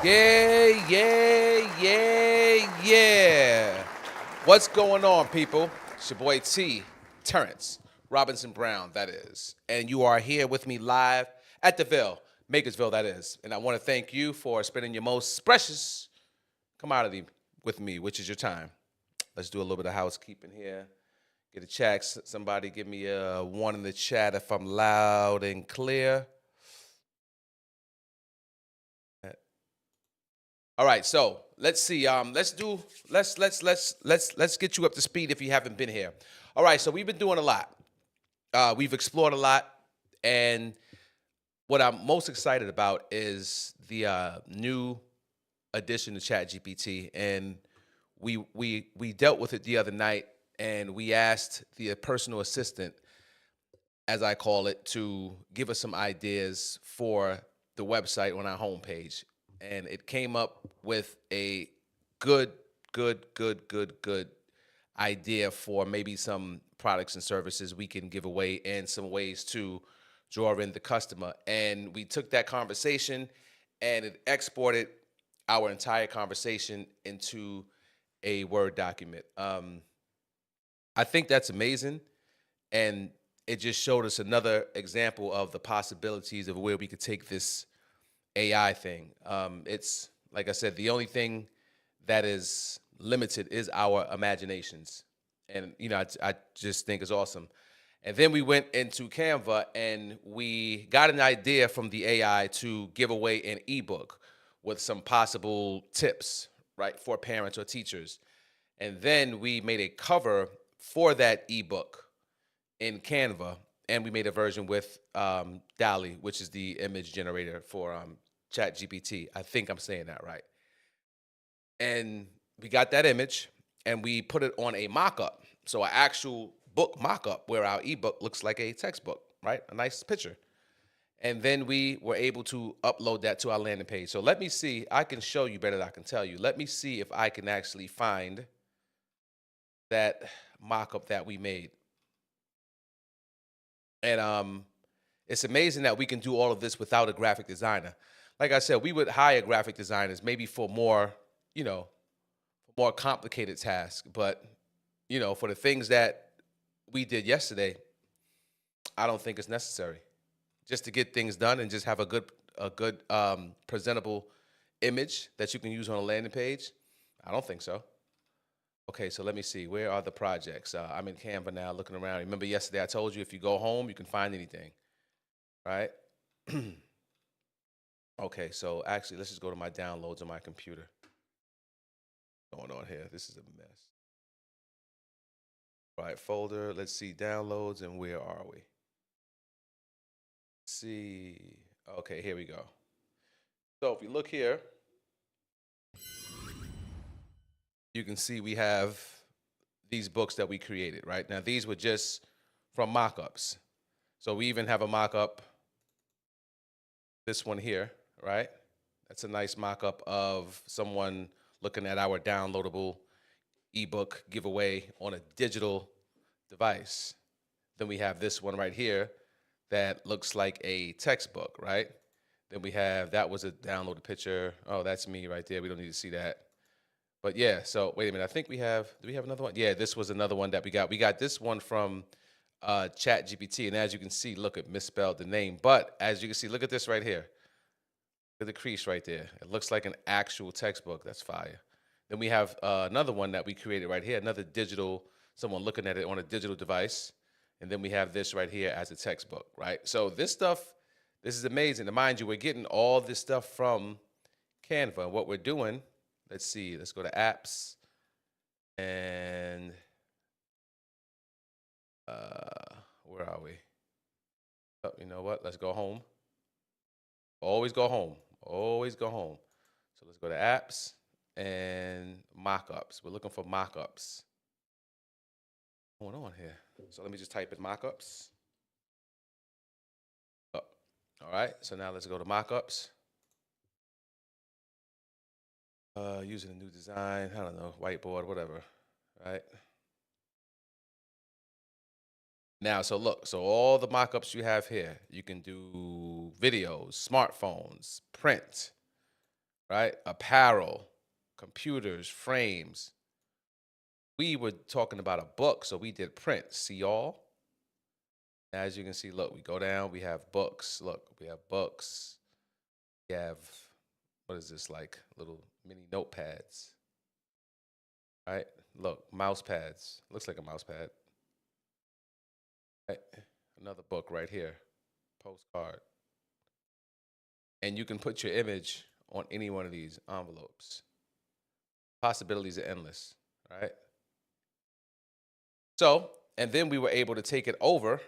Yeah, yeah, yeah, yeah. What's going on, people? It's your boy T, Terrence Robinson Brown, that is. And you are here with me live at the Ville, Makersville, that is. And I want to thank you for spending your most precious commodity with me, which is your time. Let's do a little bit of housekeeping here. Get a check. Somebody give me a one in the chat if I'm loud and clear. All right, so let's see. Let's get you up to speed if you haven't been here. All right, so we've been doing a lot. We've explored a lot, and what I'm most excited about is the new addition to ChatGPT, and we dealt with it the other night, and we asked the personal assistant, as I call it, to give us some ideas for the website on our homepage. And it came up with a good, good idea for maybe some products and services we can give away and some ways to draw in the customer. And we took that conversation and it exported our entire conversation into a Word document. I think that's amazing. And it just showed us another example of the possibilities of where we could take this AI thing. It's like I said, the only thing that is limited is our imaginations, and I just think it's awesome. And then we went into Canva and we got an idea from the AI to give away an ebook with some possible tips, right, for parents or teachers. And then we made a cover for that ebook in Canva, and we made a version with DALL-E, which is the image generator for ChatGPT. I think I'm saying that right. And we got that image, and we put it on a mock-up, so an actual book mock-up where our ebook looks like a textbook, right? A nice picture. And then we were able to upload that to our landing page. So let me see. I can show you better than I can tell you. Let me see if I can actually find that mock-up that we made. And it's amazing that we can do all of this without a graphic designer. Like I said, we would hire graphic designers maybe for more, more complicated tasks. But, for the things that we did yesterday, I don't think it's necessary. Just to get things done and just have a good presentable image that you can use on a landing page, I don't think so. Okay, so let me see. Where are the projects? I'm in Canva now, looking around. Remember yesterday I told you if you go home, you can find anything, right? Okay, so actually, let's just go to my downloads on my computer. What's going on here? This is a mess. All right, folder. Let's see downloads, and where are we? Let's see. Okay, here we go. So if you look here, you can see we have these books that we created, right? Now, these were just from mock-ups. So we even have a mock-up, this one here, right? That's a nice mock-up of someone looking at our downloadable ebook giveaway on a digital device. Then we have this one right here that looks like a textbook, right? Then we have, that was a downloaded picture. Oh, that's me right there. We don't need to see that. But yeah, so wait a minute. I think do we have another one? Yeah, this was another one that we got. We got this one from Chat GPT. And as you can see, look, it misspelled the name. But as you can see, look at this right here. Look at the crease right there. It looks like an actual textbook. That's fire. Then we have another one that we created right here, another digital, someone looking at it on a digital device. And then we have this right here as a textbook, right? So this stuff, this is amazing. And mind you, we're getting all this stuff from Canva. And what we're doing, let's see, let's go to apps. And where are we? Oh, you know what? Let's go home. Always go home. Always go home. So let's go to apps and mockups. We're looking for mockups. What's going on here? So let me just type in mockups. Oh, all right. So now let's go to mockups. Using a new design. I don't know, whiteboard, whatever. Right. Now, so look, so all the mockups you have here, you can do videos, smartphones, print, right? Apparel, computers, frames. We were talking about a book, so we did print. See all? As you can see, look, we go down, we have books. Look, we have books. We have, what is this, like little mini notepads, right? Look, mouse pads. Looks like a mouse pad. Right? Another book right here, postcard. And you can put your image on any one of these envelopes. Possibilities are endless, right? So, and then we were able to take it over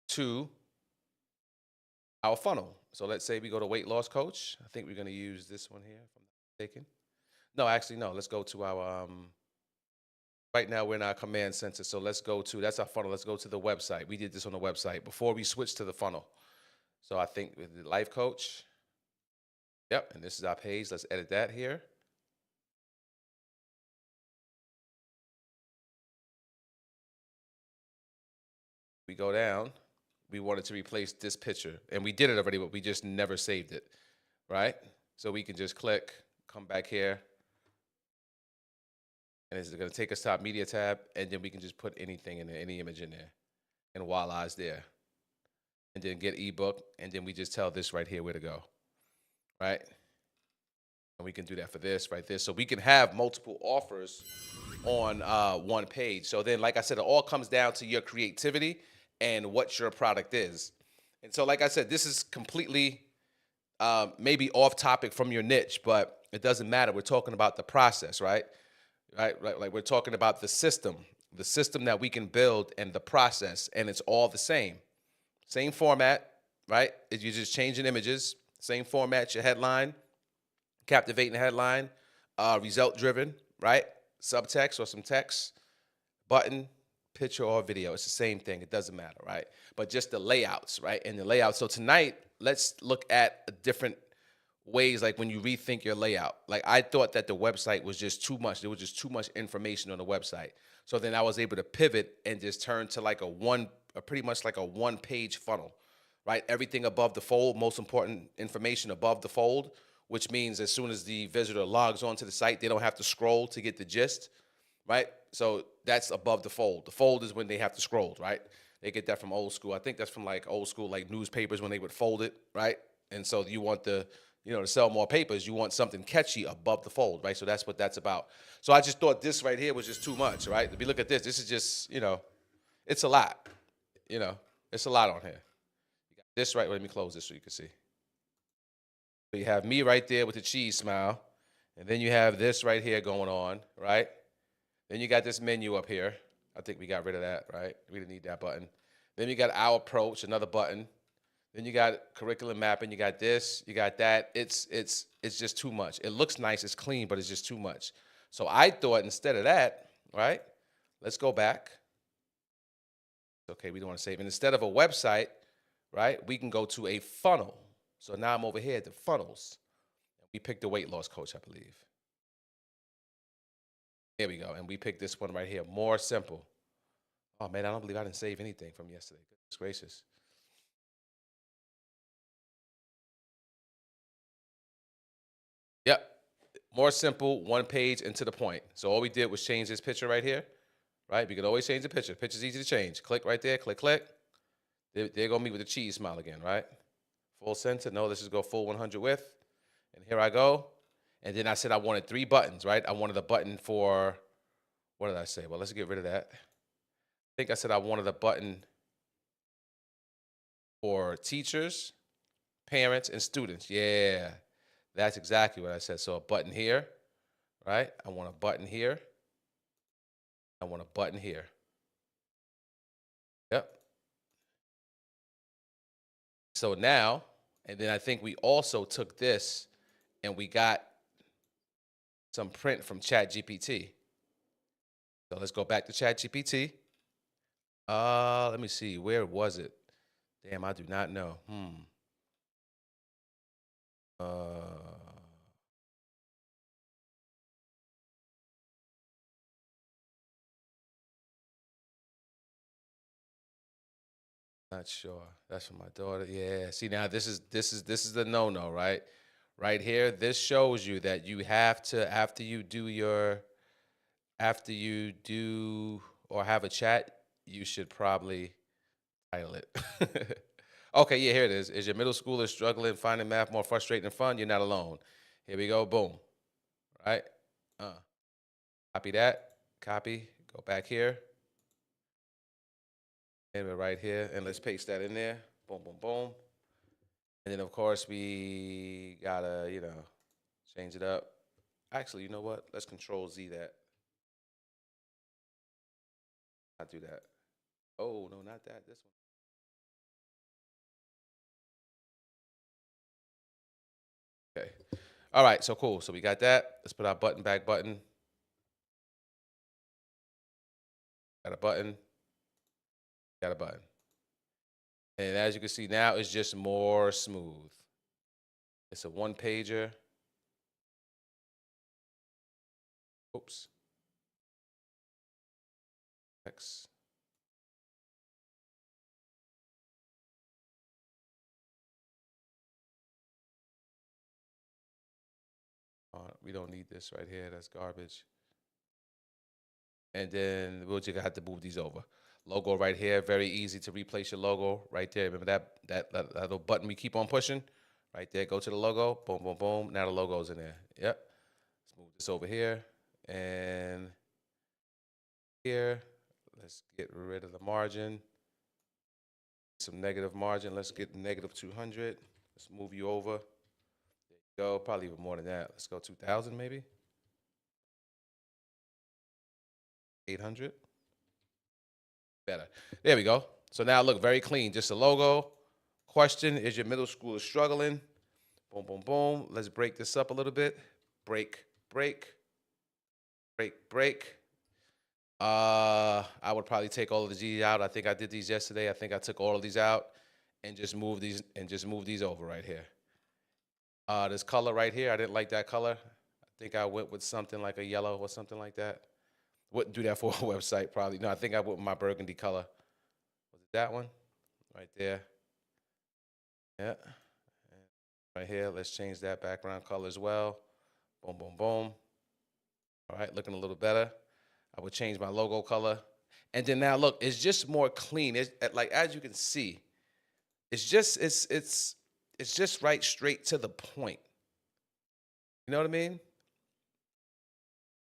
to our funnel. So let's say we go to weight loss coach. I think we're going to use this one here, if I'm not mistaken. No, actually, no. Let's go to our, right now we're in our command center. So let's go to, that's our funnel. Let's go to the website. We did this on the website before we switched to the funnel. So I think with the life coach, yep, and this is our page. Let's edit that here. We go down. We wanted to replace this picture, and we did it already, but we just never saved it, right? So we can just click, come back here, and it's going to take us to our media tab, and then we can just put anything in there, any image in there, and voila, it's there. And then get ebook, and then we just tell this right here where to go, right? And we can do that for this right there. So we can have multiple offers on one page. So then, like I said, it all comes down to your creativity and what your product is. And so, like I said, this is completely maybe off topic from your niche, but it doesn't matter. We're talking about the process, right? Right. Like we're talking about the system that we can build and the process, and it's all the same format, right? You're just changing images, same format, your headline, captivating headline, result driven, right? Subtext or some text, button, picture or video. It's the same thing. It doesn't matter, right? But just the layouts, right? And the layout. So tonight, let's look at different ways, like when you rethink your layout. Like I thought that the website was just too much. There was just too much information on the website. So then I was able to pivot and just turn to like pretty much like a one-page funnel, right? Everything above the fold, most important information above the fold, which means as soon as the visitor logs onto the site, they don't have to scroll to get the gist, right? So that's above the fold. The fold is when they have to scroll, right? They get that from old school. I think that's from like old school, like newspapers when they would fold it, right? And so you want to sell more papers, you want something catchy above the fold, right? So that's what that's about. So I just thought this right here was just too much, right? If you look at this, this is just, it's a lot, it's a lot on here. You got this right, let me close this so you can see. So you have me right there with the cheese smile, and then you have this right here going on, right? Then you got this menu up here. I think we got rid of that, right? We didn't need that button. Then you got our approach, another button. Then you got curriculum mapping. You got this. You got that. It's just too much. It looks nice. It's clean, but it's just too much. So I thought instead of that, right? Let's go back. Okay, we don't want to save. And instead of a website, right? We can go to a funnel. So now I'm over here at the funnels. We picked the weight loss coach, I believe. Here we go. And we picked this one right here. More simple. Oh, man, I don't believe I didn't save anything from yesterday. Goodness gracious. Yep. More simple, one page and to the point. So all we did was change this picture right here, right? We could always change the picture. Picture's easy to change. Click right there, click, click. They're going to meet with the cheese smile again, right? Full center. No, let's just go full 100 width. And here I go. And then I said I wanted 3 buttons, right? I wanted a button for, what did I say? Well, let's get rid of that. I think I said I wanted a button for teachers, parents, and students. Yeah, that's exactly what I said. So a button here, right? I want a button here. I want a button here. Yep. So now, and then I think we also took this and we got some print from ChatGPT. So let's go back to ChatGPT. Let me see. Where was it? Damn, I do not know. Not sure. That's for my daughter. Yeah. See now, this is the no-no, right? right here, this shows you that you have to, after you do or have a chat, you should probably title it. Okay, yeah, here it is. Is your middle schooler struggling finding math more frustrating than fun? You're not alone. Here we go. Boom. Right? Uh, Copy that. Copy. Go back here. And we're right here. And let's paste that in there. Boom, boom, boom. And then, of course, we gotta, change it up. Actually, you know what? Let's Control Z that. Not do that. Oh, no, not that. This one. Okay. All right, so cool. So we got that. Let's put our back button. Got a button. Got a button. And as you can see now, it's just more smooth. It's a one pager. Oops. X. We don't need this right here. That's garbage. And then we'll just have to move these over. Logo right here, very easy to replace your logo right there. Remember that little button we keep on pushing? Right there, go to the logo, boom, boom, boom. Now the logo's in there. Yep. Let's move this over here and here. Let's get rid of the margin. Some negative margin. Let's get negative 200. Let's move you over. There you go. Probably even more than that. Let's go 2,000 maybe. 800. Better. There we go. So now look very clean. Just a logo. Question, is your middle schooler struggling? Boom, boom, boom. Let's break this up a little bit. Break, break, break, break. I would probably take all of the G's out. I think I did these yesterday. I think I took all of these out and just move these over right here. This color right here, I didn't like that color. I think I went with something like a yellow or something like that. Wouldn't do that for a website probably. No, I think I went with my burgundy color. Was it that one? Right there. Yeah. Right here, let's change that background color as well. Boom, boom, boom. All right, looking a little better. I would change my logo color. And then now look, it's just more clean. It's like, as you can see, it's just right straight to the point. You know what I mean?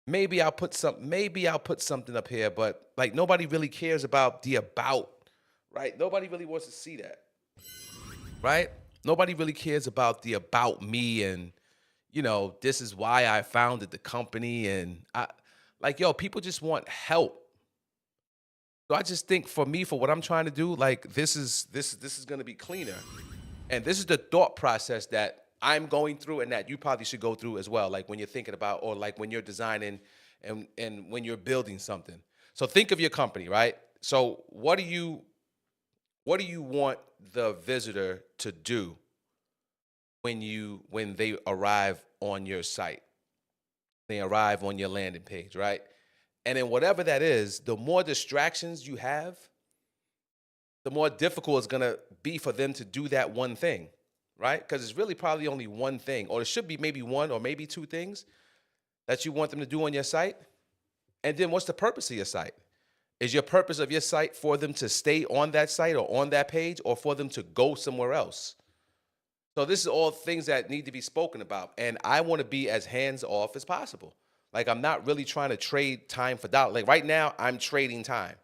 Maybe I'll put something up here, but like nobody really cares about the about, right? Nobody really wants to see that. Right? Nobody really cares about the about me and this is why I founded the company and I like yo, people just want help. So I just think for me, for what I'm trying to do, like this is gonna be cleaner. And this is the thought process that I'm going through and that you probably should go through as well. Like when you're thinking about or like when you're designing and when you're building something. So think of your company, right? So what do you want the visitor to do when they arrive on your site? They arrive on your landing page, right? And then whatever that is, the more distractions you have, the more difficult it's gonna be for them to do that one thing, right? Because it's really probably only one thing, or it should be maybe one or maybe two things that you want them to do on your site. And then what's the purpose of your site? Is your purpose of your site for them to stay on that site or on that page or for them to go somewhere else? So this is all things that need to be spoken about. And I want to be as hands off as possible. Like I'm not really trying to trade time for dollar. Like right now, I'm trading time.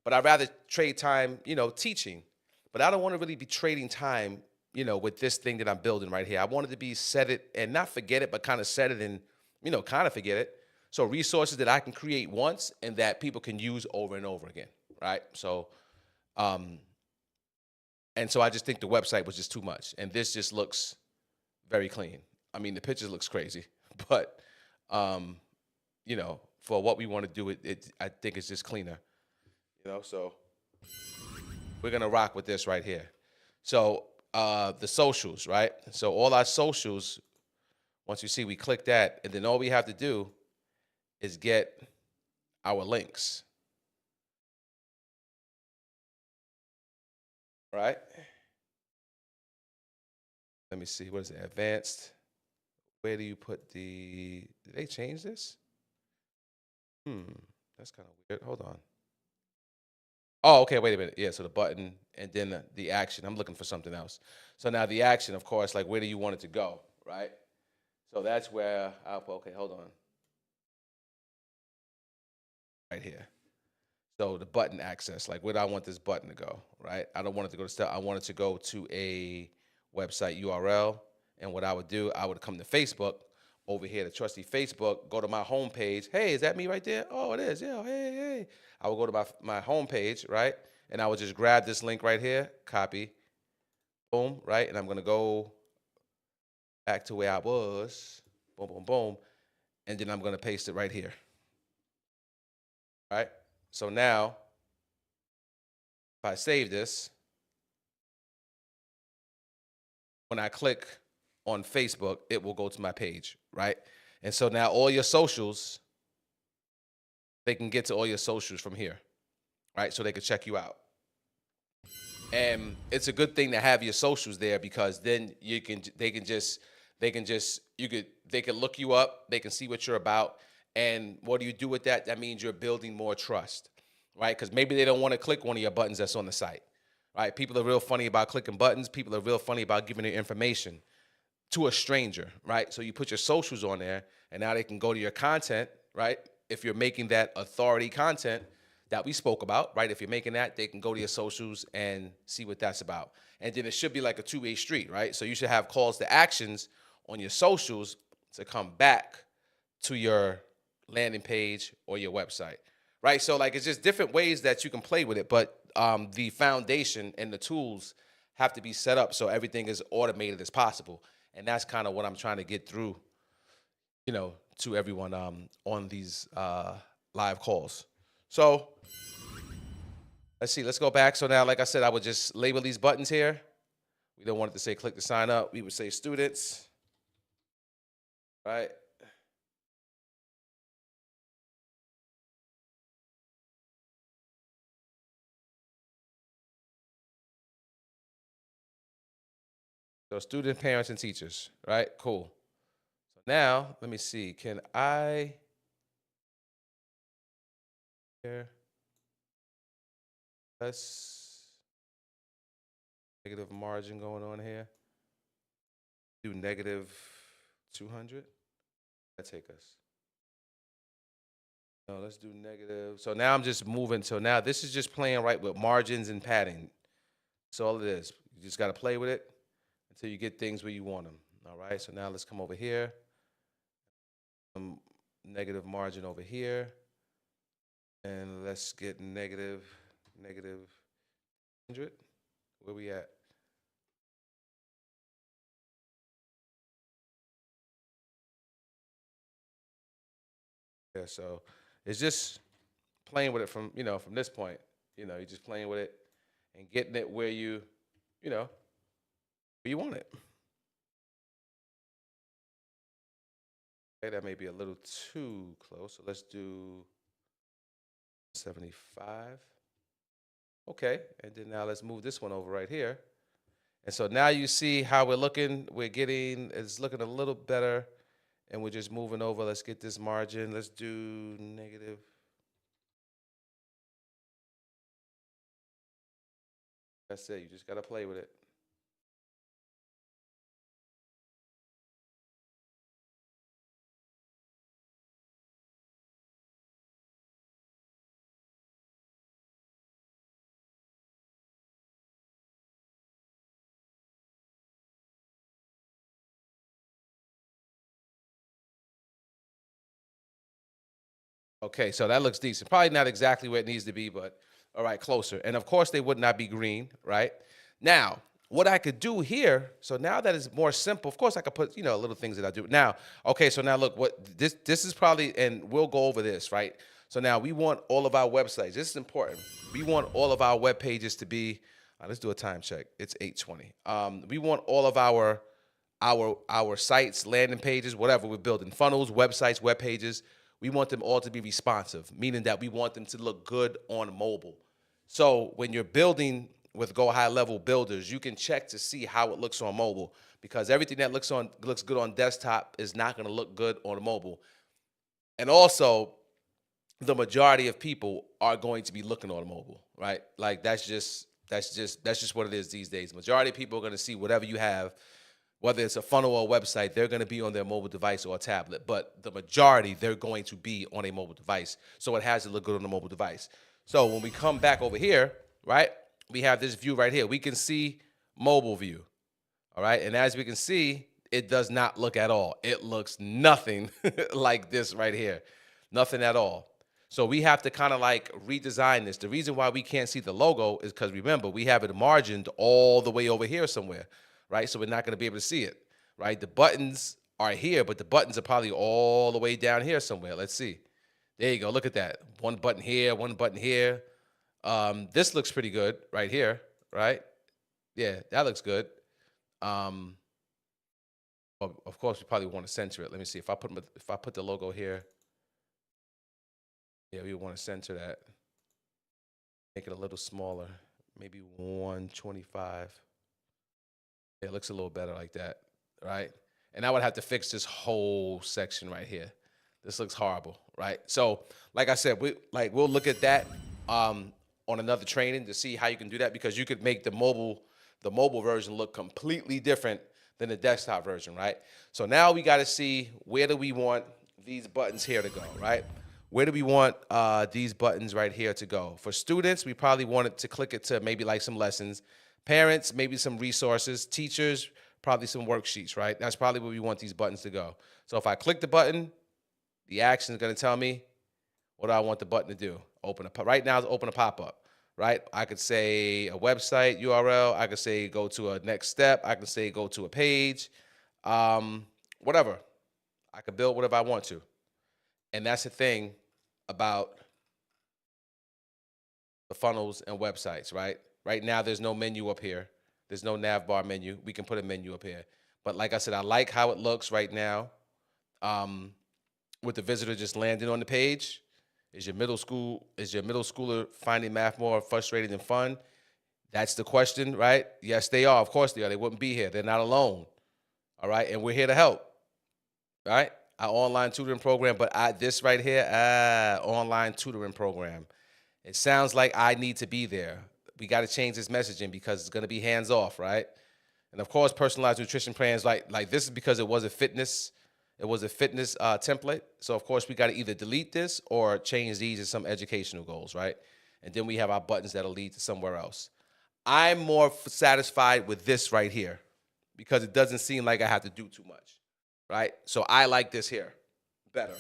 But I'd rather trade time, teaching. But I don't want to really be trading time, with this thing that I'm building right here. I wanted to be set it and not forget it, but kind of set it and, kind of forget it. So resources that I can create once and that people can use over and over again, right? So, and so I just think the website was just too much. And this just looks very clean. I mean, the pictures looks crazy, but, for what we want to do, I think it's just cleaner. So we're gonna rock with this right here. So the socials, right? So all our socials, once you see we click that, and then all we have to do is get our links. Right? Let me see, what is it? Advanced. where do you put the, did they change this? That's kind of weird. Hold on. Oh, okay, wait a minute. Yeah, so the button and then the action. I'm looking for something else. So now the action, of course, like where do you want it to go, right? So that's where okay, hold on. Right here. So the button access, like where do I want this button to go, right? I don't want it to go to step. I want it to go to a website URL. And what I would do, I would come to Facebook over here, the trusty Facebook, go to my homepage. Hey, is that me right there? Oh, it is. Yeah. Hey, hey. I would go to my homepage, right? And I would just grab this link right here, copy, boom, right? And I'm gonna go back to where I was, boom, boom, boom, and then I'm gonna paste it right here, right? So now, if I save this, when I click on Facebook, it will go to my page, right? And so now all your socials, they can get to all your socials from here, right? So they can check you out. And it's a good thing to have your socials there because then they can look you up, they can see what you're about. And what do you do with that? That means you're building more trust, right? Because maybe they don't want to click one of your buttons that's on the site, right? People are real funny about clicking buttons. People are real funny about giving their information to a stranger, right? So you put your socials on there, and now they can go to your content, right? If you're making that authority content that we spoke about, right? If you're making that, they can go to your socials and see what that's about. And then it should be like a two-way street, right? So you should have calls to actions on your socials to come back to your landing page or your website, right? So like it's just different ways that you can play with it, but the foundation and the tools have to be set up so everything is automated as possible. And that's kind of what I'm trying to get through, to everyone on these live calls. So let's see, let's go back. So now, like I said, I would just label these buttons here. We don't want it to say click to sign up. We would say students, right? So students, parents, and teachers, right? Cool. So now, let me see. Can I here? Let's negative margin going on here. Do negative 200. That take us. No, let's do negative. So now I'm just moving. So now this is just playing right with margins and padding. That's all it is. You just got to play with it until you get things where you want them. All right. So now let's come over here. Negative margin over here. And let's get negative 100. Where we at? Yeah, so it's just playing with it from this point. You're just playing with it and getting it where where you want it. Okay, that may be a little too close. So let's do 75. Okay, and then now let's move this one over right here. And so now you see how we're looking. It's looking a little better. And we're just moving over. Let's get this margin. Let's do negative. That's it. You just got to play with it. Okay, so that looks decent. Probably not exactly where it needs to be, but all right, closer. And of course, they would not be green, right? Now, what I could do here, so now that it's more simple, of course I could put, little things that I do. Now, okay, so now look, what this is probably, and we'll go over this, right? So now we want all of our websites. This is important. We want all of our web pages to be, let's do a time check. It's 8:20. We want all of our sites, landing pages, whatever we're building, funnels, websites, web pages. We want them all to be responsive, meaning that we want them to look good on mobile. So when you're building with Go High Level Builders, you can check to see how it looks on mobile because everything that looks good on desktop is not going to look good on mobile. And also, the majority of people are going to be looking on mobile, right? Like that's just what it is these days. The majority of people are going to see whatever you have, whether it's a funnel or a website, they're going to be on their mobile device or a tablet. But the majority, they're going to be on a mobile device. So it has to look good on the mobile device. So when we come back over here, right, we have this view right here. We can see mobile view, all right? And as we can see, it does not look at all. It looks nothing like this right here. Nothing at all. So we have to kind of like redesign this. The reason why we can't see the logo is because, remember, we have it margined all the way over here somewhere, right? So we're not going to be able to see it, right? The buttons are here, but the buttons are probably all the way down here somewhere. Let's see. There you go. Look at that. One button here, one button here. This looks pretty good right here, right? Yeah, that looks good. Of course, we probably want to center it. Let me see. If I put the logo here, yeah, we want to center that. Make it a little smaller, maybe 125. Yeah, it looks a little better like that, right? And I would have to fix this whole section right here. This looks horrible, right? So, like I said, we'll look at that on another training to see how you can do that, because you could make the mobile version look completely different than the desktop version, right? So now we got to see, where do we want these buttons here to go, right? Where do we want these buttons right here to go? For students, we probably want it to click it to maybe like some lessons. Parents, maybe some resources. Teachers, probably some worksheets, right? That's probably where we want these buttons to go. So if I click the button, the action is going to tell me what I want the button to do. Right now, it's open a pop-up, right? I could say a website URL. I could say go to a next step. I could say go to a page. Whatever. I could build whatever I want to. And that's the thing about the funnels and websites, right? Right now, there's no menu up here. There's no nav bar menu. We can put a menu up here. But like I said, I like how it looks right now. With the visitor just landing on the page. Is your middle schooler finding math more frustrating than fun? That's the question, right? Yes, they are. Of course they are. They wouldn't be here. They're not alone. All right? And we're here to help. All right? Our online tutoring program, but this right here, online tutoring program. It sounds like I need to be there. We got to change this messaging because it's going to be hands off, right? And of course, personalized nutrition plans, like this is because it was a fitness template. So of course, we got to either delete this or change these to some educational goals, right? And then we have our buttons that'll lead to somewhere else. I'm more satisfied with this right here because it doesn't seem like I have to do too much, right? So I like this here better.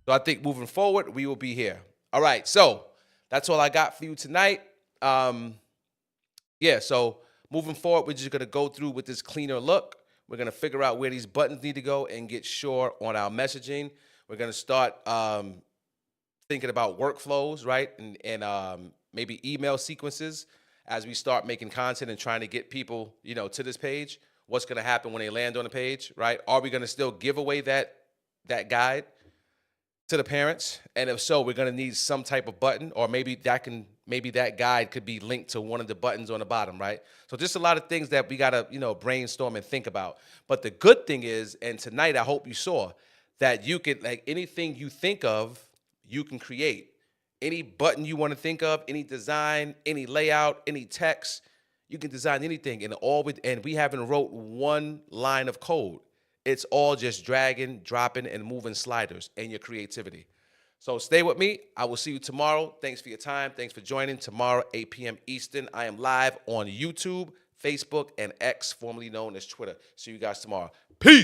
So I think moving forward, we will be here. All right, so that's all I got for you tonight. So moving forward, we're just going to go through with this cleaner look. We're going to figure out where these buttons need to go and get sure on our messaging. We're going to start thinking about workflows, right? And maybe email sequences as we start making content and trying to get people, to this page. What's going to happen when they land on the page, right? Are we going to still give away that guide to the parents? And if so, we're going to need some type of button, or maybe that guide could be linked to one of the buttons on the bottom, right? So just a lot of things that we got to, brainstorm and think about. But the good thing is, and tonight I hope you saw, that you could, like, anything you think of, you can create. Any button you want to think of, any design, any layout, any text, you can design anything. And we haven't wrote one line of code. It's all just dragging, dropping, and moving sliders and your creativity. So stay with me. I will see you tomorrow. Thanks for your time. Thanks for joining. Tomorrow, 8 p.m. Eastern. I am live on YouTube, Facebook, and X, formerly known as Twitter. See you guys tomorrow. Peace.